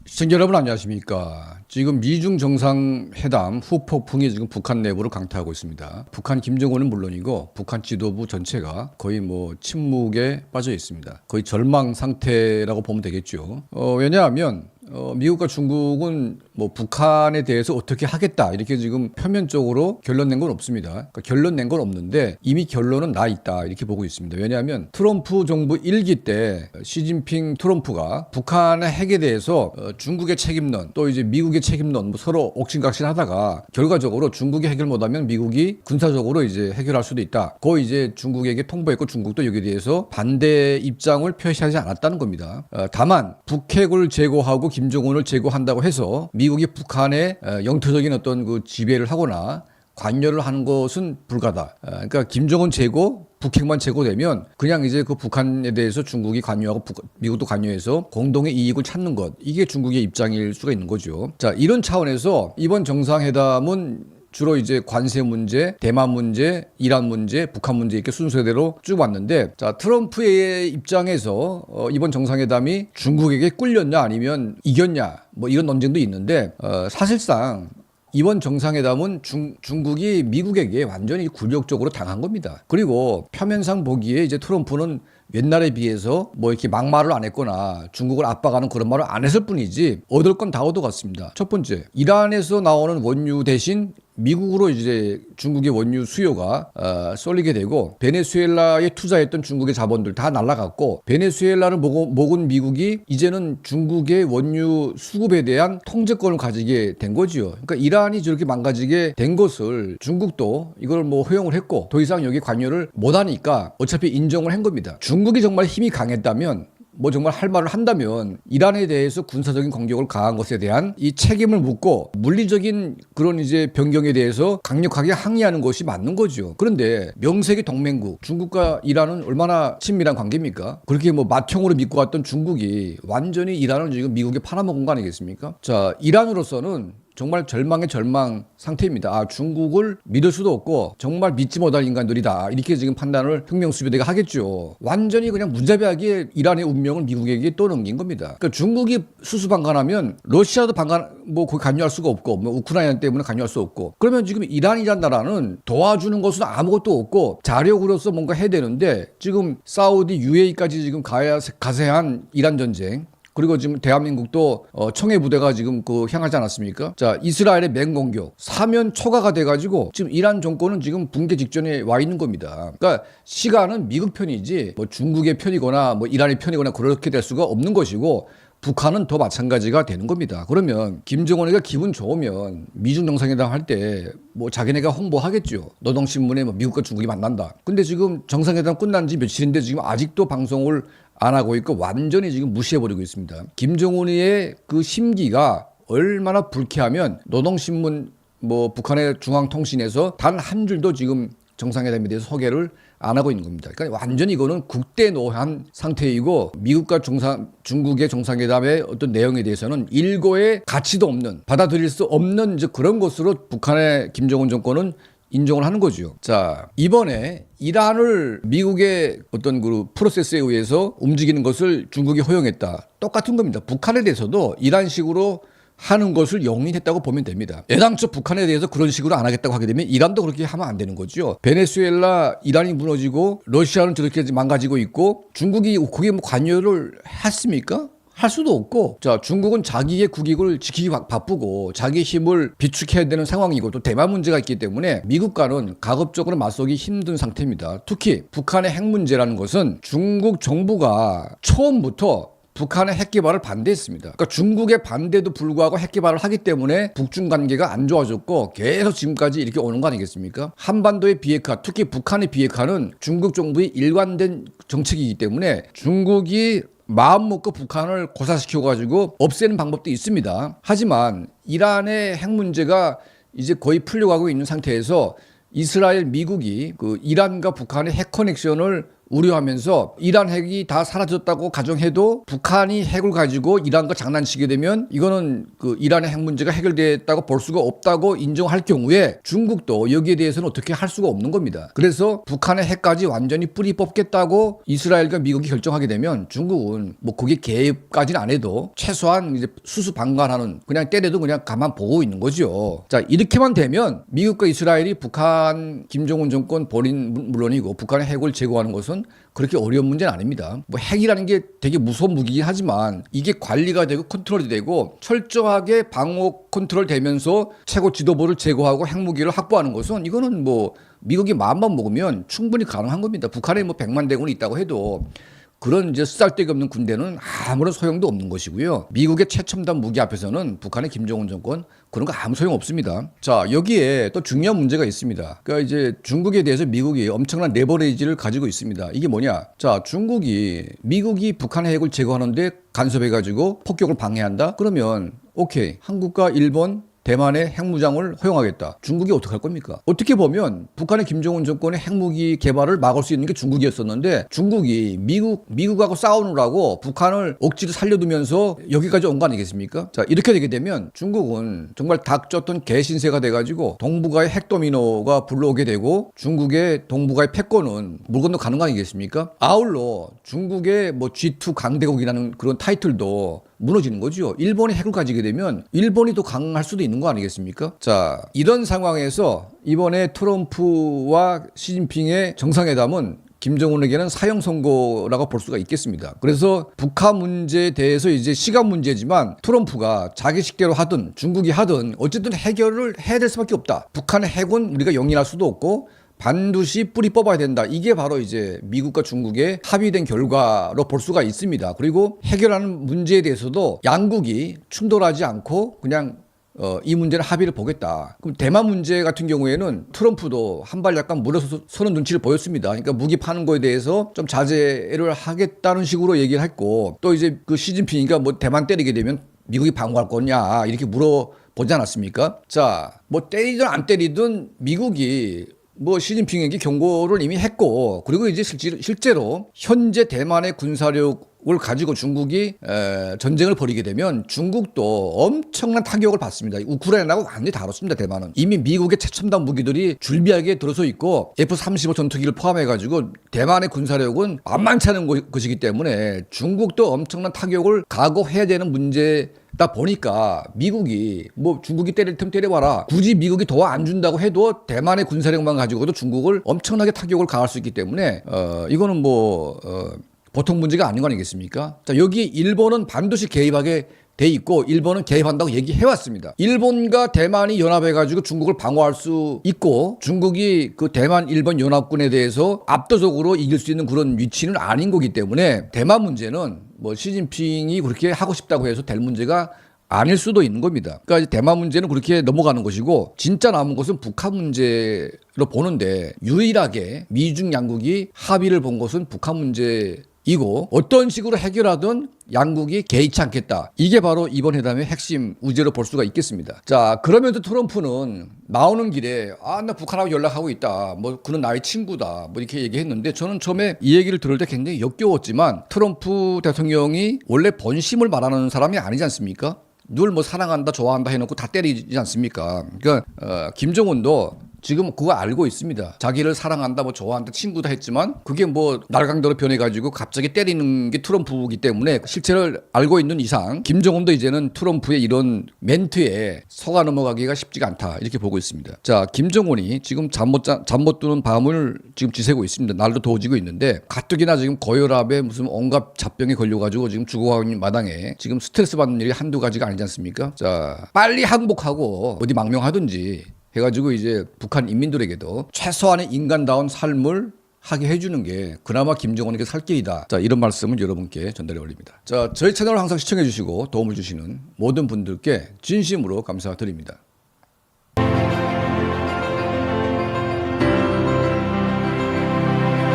시청자 여러분 안녕하십니까. 지금 미중 정상회담 후폭풍이 지금 북한 내부를 강타하고 있습니다. 북한 김정은은 물론이고 북한 지도부 전체가 거의 침묵에 빠져 있습니다. 거의 절망 상태라고 보면 되겠죠. 왜냐하면 미국과 중국은 북한에 대해서 어떻게 하겠다 이렇게 지금 표면적으로 결론 낸 건 없습니다. 그러니까 결론 낸 건 없는데 이미 결론은 나 있다 이렇게 보고 있습니다. 왜냐하면 트럼프 정부 1기 때 시진핑 트럼프가 북한의 핵에 대해서 중국의 책임론 또 이제 미국의 책임론 서로 옥신각신하다가 결과적으로 중국이 해결 못하면 미국이 군사적으로 이제 해결할 수도 있다. 그 이제 중국에게 통보했고 중국도 여기에 대해서 반대 입장을 표시하지 않았다는 겁니다. 다만 북핵을 제거하고 김정은을 제거한다고 해서 미국이 북한의 영토적인 어떤 그 지배를 하거나 관여를 하는 것은 불가다. 그러니까 김정은 제거, 북핵만 제거되면 그냥 이제 그 북한에 대해서 중국이 관여하고 미국도 관여해서 공동의 이익을 찾는 것. 이게 중국의 입장일 수가 있는 거죠. 자, 이런 차원에서 이번 정상회담은 주로 이제 관세 문제, 대만 문제, 이란 문제, 북한 문제 이렇게 순서대로 쭉 왔는데, 자, 트럼프의 입장에서 이번 정상회담이 중국에게 꿀렸냐 아니면 이겼냐 이런 논쟁도 있는데, 사실상 이번 정상회담은 중국이 미국에게 완전히 굴욕적으로 당한 겁니다. 그리고 표면상 보기에 이제 트럼프는 옛날에 비해서 이렇게 막말을 안 했거나 중국을 압박하는 그런 말을 안 했을 뿐이지 얻을 건 다 얻어갔습니다. 첫 번째, 이란에서 나오는 원유 대신 미국으로 이제 중국의 원유 수요가 쏠리게 되고 베네수엘라에 투자했던 중국의 자본들 다 날아갔고 베네수엘라를 먹은 미국이 이제는 중국의 원유 수급에 대한 통제권을 가지게 된 거지요. 그러니까 이란이 저렇게 망가지게 된 것을 중국도 이걸 허용을 했고 더 이상 여기 관여를 못하니까 어차피 인정을 한 겁니다. 중국이 정말 힘이 강했다면 정말 할 말을 한다면 이란에 대해서 군사적인 공격을 가한 것에 대한 이 책임을 묻고 물리적인 그런 이제 변경에 대해서 강력하게 항의하는 것이 맞는 거죠. 그런데 명색의 동맹국 중국과 이란은 얼마나 친밀한 관계입니까? 그렇게 맏형으로 믿고 왔던 중국이 완전히 이란을 지금 미국에 팔아먹은 거 아니겠습니까? 자, 이란으로서는 정말 절망의 절망 상태입니다. 중국을 믿을 수도 없고 정말 믿지 못할 인간들이다. 이렇게 지금 판단을 혁명수비대가 하겠죠. 완전히 그냥 무자비하게 이란의 운명을 미국에게 떠넘긴 겁니다. 그러니까 중국이 수수방관하면 러시아도 거기 관여할 수가 없고 우크라이나 때문에 관여할 수 없고 그러면 지금 이란이란 나라는 도와주는 것은 아무것도 없고 자력으로서 뭔가 해야 되는데 지금 사우디 UAE까지 지금 가세한 이란 전쟁 그리고 지금 대한민국도 청해 부대가 지금 향하지 않았습니까? 자, 이스라엘의 맹공격 사면 초과가 돼가지고 지금 이란 정권은 지금 붕괴 직전에 와 있는 겁니다. 그러니까 시간은 미국 편이지 중국의 편이거나 이란의 편이거나 그렇게 될 수가 없는 것이고 북한은 더 마찬가지가 되는 겁니다. 그러면 김정은이가 기분 좋으면 미중 정상회담 할 때 자기네가 홍보하겠죠. 노동신문에 미국과 중국이 만난다. 근데 지금 정상회담 끝난 지 며칠인데 지금 아직도 방송을 안 하고 있고 완전히 지금 무시해버리고 있습니다. 김정은이의 그 심기가 얼마나 불쾌하면 노동신문 북한의 중앙통신에서 단 한 줄도 지금 정상회담에 대해서 소개를 안 하고 있는 겁니다. 그러니까 완전히 이거는 국대노한 상태이고 미국과 중국의 정상회담의 어떤 내용에 대해서는 일고의 가치도 없는 받아들일 수 없는 이제 그런 것으로 북한의 김정은 정권은 인정을 하는 거죠. 자, 이번에 이란을 미국의 어떤 그 프로세스에 의해서 움직이는 것을 중국이 허용했다. 똑같은 겁니다. 북한에 대해서도 이런 식으로 하는 것을 용인했다고 보면 됩니다. 애당초 북한에 대해서 그런 식으로 안 하겠다고 하게 되면 이란도 그렇게 하면 안 되는 거죠. 베네수엘라 이란이 무너지고 러시아는 저렇게 망가지고 있고 중국이 거기에 관여를 했습니까? 할 수도 없고, 자, 중국은 자기의 국익을 지키기 바쁘고 자기 힘을 비축해야 되는 상황이고 또 대만 문제가 있기 때문에 미국과는 가급적으로 맞서기 힘든 상태입니다. 특히 북한의 핵 문제라는 것은 중국 정부가 처음부터 북한의 핵 개발을 반대했습니다. 그러니까 중국의 반대도 불구하고 핵 개발을 하기 때문에 북중 관계가 안 좋아졌고 계속 지금까지 이렇게 오는 거 아니겠습니까? 한반도의 비핵화, 특히 북한의 비핵화는 중국 정부의 일관된 정책이기 때문에 중국이 마음 먹고 북한을 고사시켜가지고 없애는 방법도 있습니다. 하지만 이란의 핵 문제가 이제 거의 풀려가고 있는 상태에서 이스라엘, 미국이 그 이란과 북한의 핵 커넥션을 우려하면서 이란 핵이 다 사라졌다고 가정해도 북한이 핵을 가지고 이란과 장난치게 되면 이거는 그 이란의 핵 문제가 해결됐다고 볼 수가 없다고 인정할 경우에 중국도 여기에 대해서는 어떻게 할 수가 없는 겁니다. 그래서 북한의 핵까지 완전히 뿌리 뽑겠다고 이스라엘과 미국이 결정하게 되면 중국은 뭐 거기에 개입까지는 안 해도 최소한 이제 수수방관하는 그냥 때려도 그냥 가만 보고 있는 거죠. 자, 이렇게만 되면 미국과 이스라엘이 북한 김정은 정권 본인 물론이고 북한의 핵을 제거하는 것은 그렇게 어려운 문제는 아닙니다. 뭐 핵이라는 게 되게 무서운 무기긴 하지만 이게 관리가 되고 컨트롤이 되고 철저하게 방어 컨트롤 되면서 최고 지도부를 제거하고 핵무기를 확보하는 것은 이거는 뭐 미국이 마음만 먹으면 충분히 가능한 겁니다. 북한에 뭐 100만 대군이 있다고 해도 그런 이제 쓰잘데기 없는 군대는 아무런 소용도 없는 것이고요. 미국의 최첨단 무기 앞에서는 북한의 김정은 정권 그런 거 아무 소용 없습니다. 자, 여기에 또 중요한 문제가 있습니다. 그러니까 이제 중국에 대해서 미국이 엄청난 레버리지를 가지고 있습니다. 이게 뭐냐? 자, 미국이 북한의 핵을 제거하는데 간섭해가지고 폭격을 방해한다? 그러면 오케이, 한국과 일본 대만의 핵무장을 허용하겠다. 중국이 어떻게 할 겁니까? 어떻게 보면 북한의 김정은 정권의 핵무기 개발을 막을 수 있는 게 중국이었었는데 중국이 미국하고 싸우느라고 북한을 억지로 살려두면서 여기까지 온 거 아니겠습니까? 자, 이렇게 되게 되면 중국은 정말 닥쳤던 개신세가 돼가지고 동북아의 핵도미노가 불러오게 되고 중국의 동북아의 패권은 물 건너 가는 거 아니겠습니까? 아울러 중국의 뭐 G2 강대국이라는 그런 타이틀도 무너지는 거죠. 일본이 핵을 가지게 되면 일본이 더 강할 수도 있는 거 아니겠습니까? 자, 이런 상황에서 이번에 트럼프와 시진핑의 정상회담은 김정은에게는 사형 선고라고 볼 수가 있겠습니다. 그래서 북한 문제에 대해서 이제 시간 문제지만 트럼프가 자기 식대로 하든 중국이 하든 어쨌든 해결을 해야 될 수밖에 없다. 북한의 핵은 우리가 용인할 수도 없고 반드시 뿌리 뽑아야 된다. 이게 바로 이제 미국과 중국의 합의된 결과로 볼 수가 있습니다. 그리고 해결하는 문제에 대해서도 양국이 충돌하지 않고 그냥 이 문제는 합의를 보겠다. 그럼 대만 문제 같은 경우에는 트럼프도 한 발 약간 물러서는 눈치를 보였습니다. 그러니까 무기 파는 거에 대해서 좀 자제를 하겠다는 식으로 얘기를 했고 또 이제 그 시진핑이가 뭐 대만 때리게 되면 미국이 방어할 거냐 이렇게 물어보지 않았습니까? 자, 뭐 때리든 안 때리든 미국이 뭐 시진핑에게 경고를 이미 했고 그리고 이제 실제로 현재 대만의 군사력을 가지고 중국이 전쟁을 벌이게 되면 중국도 엄청난 타격을 받습니다. 우크라이나하고 완전히 다릅습니다. 대만은 이미 미국의 최첨단 무기들이 줄비하게 들어서 있고 F-35 전투기를 포함해가지고 대만의 군사력은 만만치 않은 것이기 때문에 중국도 엄청난 타격을 각오해야 되는 문제 다 보니까 미국이 뭐 중국이 때릴 틈 때려봐라. 굳이 미국이 더 안 준다고 해도 대만의 군사력만 가지고도 중국을 엄청나게 타격을 가할 수 있기 때문에 이거는 보통 문제가 아닌 거 아니겠습니까? 자, 여기 일본은 반드시 개입하게 돼 있고 일본은 개입한다고 얘기해왔습니다. 일본과 대만이 연합해가지고 중국을 방어할 수 있고 중국이 그 대만 일본 연합군에 대해서 압도적으로 이길 수 있는 그런 위치는 아닌 거기 때문에 대만 문제는 뭐 시진핑이 그렇게 하고 싶다고 해서 될 문제가 아닐 수도 있는 겁니다. 그러니까 대만 문제는 그렇게 넘어가는 것이고 진짜 남은 것은 북한 문제로 보는데 유일하게 미중 양국이 합의를 본 것은 북한 문제이고 어떤 식으로 해결하든 양국이 개의치 않겠다. 이게 바로 이번 회담의 핵심 우제로 볼 수가 있겠습니다. 자, 그러면서 트럼프는 나오는 길에 나 북한하고 연락하고 있다. 뭐 그는 나의 친구다. 뭐 이렇게 얘기했는데 저는 처음에 이 얘기를 들을 때 굉장히 역겨웠지만 트럼프 대통령이 원래 본심을 말하는 사람이 아니지 않습니까? 늘 뭐 사랑한다, 좋아한다 해놓고 다 때리지 않습니까? 그러니까 김정은도 지금 그거 알고 있습니다. 자기를 사랑한다, 뭐 좋아한다, 친구다 했지만 그게 뭐 날강도로 변해가지고 갑자기 때리는 게 트럼프이기 때문에 실체를 알고 있는 이상 김정은도 이제는 트럼프의 이런 멘트에 속아 넘어가기가 쉽지가 않다 이렇게 보고 있습니다. 자, 김정은이 지금 잠 못 드는 밤을 지금 지새고 있습니다. 날도 더워지고 있는데 가뜩이나 지금 고혈압에 무슨 온갖 잡병에 걸려가지고 지금 죽어가는 마당에 지금 스트레스 받는 일이 한두 가지가 아니지 않습니까? 자, 빨리 항복하고 어디 망명하든지 해가지고 이제 북한 인민들에게도 최소한의 인간다운 삶을 하게 해주는 게 그나마 김정은에게 살 길이다. 자, 이런 말씀을 여러분께 전달해 올립니다. 자, 저희 채널을 항상 시청해 주시고 도움을 주시는 모든 분들께 진심으로 감사드립니다.